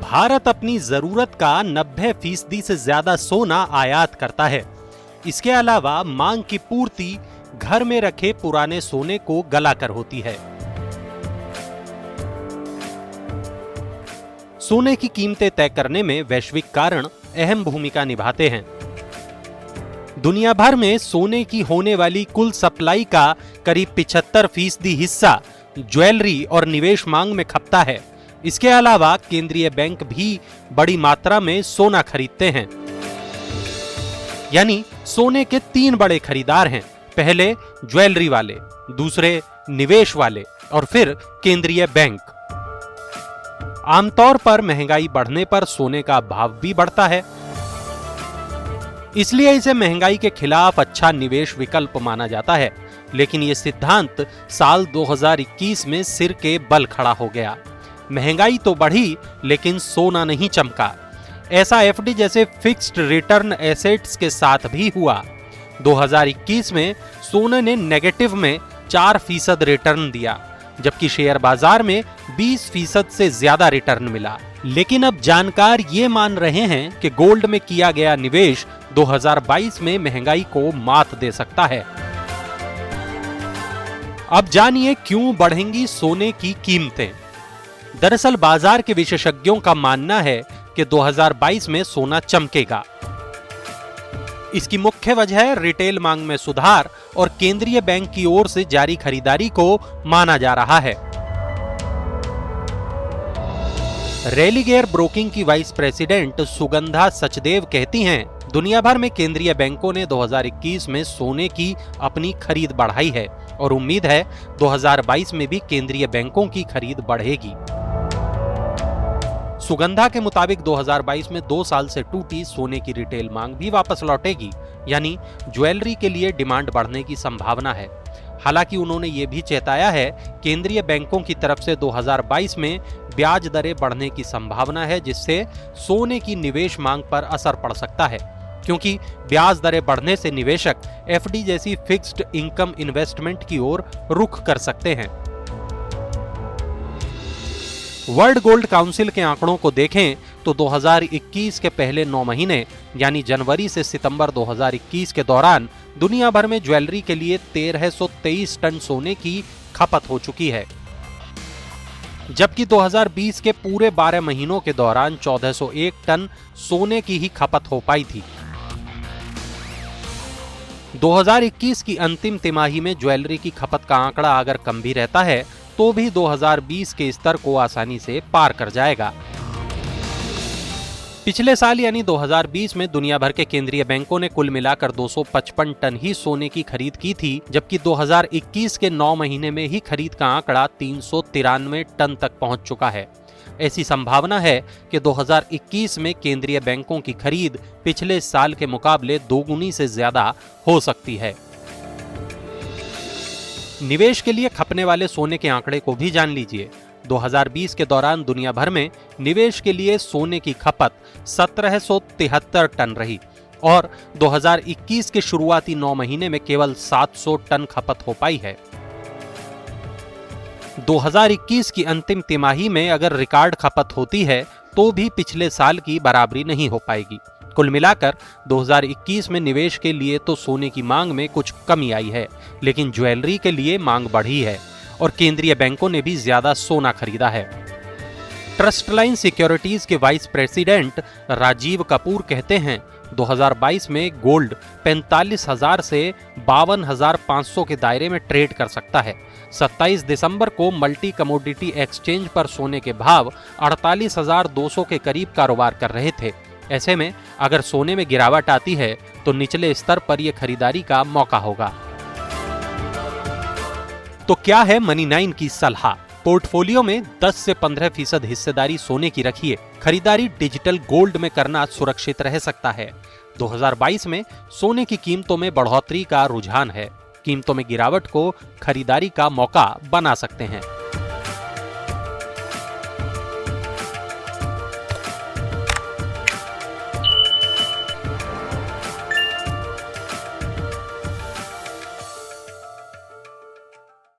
भारत अपनी जरूरत का 90% से ज्यादा सोना आयात करता है। इसके अलावा मांग की पूर्ति घर में रखे पुराने सोने को गलाकर होती है। सोने की कीमतें तय करने में वैश्विक कारण अहम भूमिका निभाते हैं। दुनिया भर में सोने की होने वाली कुल सप्लाई का करीब 75% हिस्सा ज्वेलरी और निवेश मांग में खपता है। इसके अलावा केंद्रीय बैंक भी बड़ी मात्रा में सोना खरीदते हैं। यानी सोने के 3 बड़े खरीदार हैं। पहले ज्वेलरी वाले, दूसरे निवेश वाले और फिर केंद्रीय बैंक। आमतौर पर महंगाई बढ़ने पर सोने का भाव भी बढ़ता है, इसलिए इसे महंगाई के खिलाफ अच्छा निवेश विकल्प माना जाता है। लेकिन यह सिद्धांत साल 2021 में सिर के बल खड़ा हो गया। महंगाई तो बढ़ी लेकिन सोना नहीं चमका। ऐसा एफडी जैसे फिक्स्ड रिटर्न एसेट्स के साथ भी हुआ। 2021 में सोने ने नेगेटिव में 4% रिटर्न दिया, जबकि शेयर बाजार में 20% से ज्यादा रिटर्न मिला। लेकिन अब जानकार ये मान रहे हैं कि गोल्ड में किया गया निवेश 2022 में महंगाई को मात दे सकता है। अब जानिए क्यों बढ़ेंगी सोने की कीमतें। दरअसल बाजार के विशेषज्ञों का मानना है कि 2022 में सोना चमकेगा। इसकी मुख्य वजह रिटेल मांग में सुधार और केंद्रीय बैंक की ओर से जारी खरीदारी को माना जा रहा है। रेलिगेयर ब्रोकिंग की वाइस प्रेसिडेंट सुगंधा सचदेव कहती हैं, दुनिया भर में केंद्रीय बैंकों ने 2021 में सोने की अपनी खरीद बढ़ाई है और उम्मीद है 2022 में भी केंद्रीय बैंकों की खरीद बढ़ेगी। सुगंधा के मुताबिक 2022 में 2 साल से टूटी सोने की रिटेल मांग भी वापस लौटेगी, यानी ज्वेलरी के लिए डिमांड बढ़ने की संभावना है। हालांकि उन्होंने ये भी चेताया है, केंद्रीय बैंकों की तरफ से 2022 में ब्याज दरें बढ़ने की संभावना है, जिससे सोने की निवेश मांग पर असर पड़ सकता है, क्योंकि ब्याज दरें बढ़ने से निवेशक एफडी जैसी फिक्स्ड इनकम इन्वेस्टमेंट की ओर रुख कर सकते हैं। वर्ल्ड गोल्ड काउंसिल के आंकड़ों को देखें तो 2021 के पहले 9 महीने यानी जनवरी से सितंबर 2021 के दौरान दुनिया भर में ज्वेलरी के लिए 1323 टन सोने की खपत हो चुकी है, जबकि 2020 के पूरे 12 महीनों के दौरान 1401 टन सोने की ही खपत हो पाई थी। 2021 की अंतिम तिमाही में ज्वेलरी की खपत का आंकड़ा अगर कम भी रहता है तो भी 2020 के स्तर को आसानी से पार कर जाएगा। पिछले साल यानी 2020 में दुनिया भर के केंद्रीय बैंकों ने कुल मिलाकर 255 टन ही सोने की खरीद की थी, जबकि 2021 के 9 महीने में ही खरीद का आंकड़ा 393 टन तक पहुंच चुका है। ऐसी संभावना है कि 2021 में केंद्रीय बैंकों की खरीद पिछले साल के मुकाबले दोगुनी से ज्यादा हो सकती है। निवेश के लिए खपने वाले सोने के आंकड़े को भी जान लीजिए। 2020 के दौरान दुनिया भर में निवेश के लिए सोने की खपत 1773 टन रही और 2021 के शुरुआती 9 महीने में केवल 700 टन खपत हो पाई है। 2021 की अंतिम तिमाही में अगर रिकॉर्ड खपत होती है तो भी पिछले साल की बराबरी नहीं हो पाएगी। कुल मिलाकर 2021 में निवेश के लिए तो सोने की मांग में कुछ कमी आई है, लेकिन ज्वेलरी के लिए मांग बढ़ी है और केंद्रीय बैंकों ने भी ज्यादा सोना खरीदा है। ट्रस्टलाइन सिक्योरिटीज के वाइस प्रेसिडेंट राजीव कपूर कहते हैं, 2022 में गोल्ड 45,000 से 52,500 के दायरे में ट्रेड कर सकता है। 27 दिसंबर को मल्टी कमोडिटी एक्सचेंज पर सोने के भाव 48,200 के करीब कारोबार कर रहे थे। ऐसे में अगर सोने में गिरावट आती है तो निचले स्तर पर यह खरीदारी का मौका होगा। तो क्या है मनी 9 की सलाह? पोर्टफोलियो में 10 से 15% हिस्सेदारी सोने की रखिए। खरीदारी डिजिटल गोल्ड में करना सुरक्षित रह सकता है। 2022 में सोने की कीमतों में बढ़ोतरी का रुझान है। कीमतों में गिरावट को खरीदारी का मौका बना सकते हैं।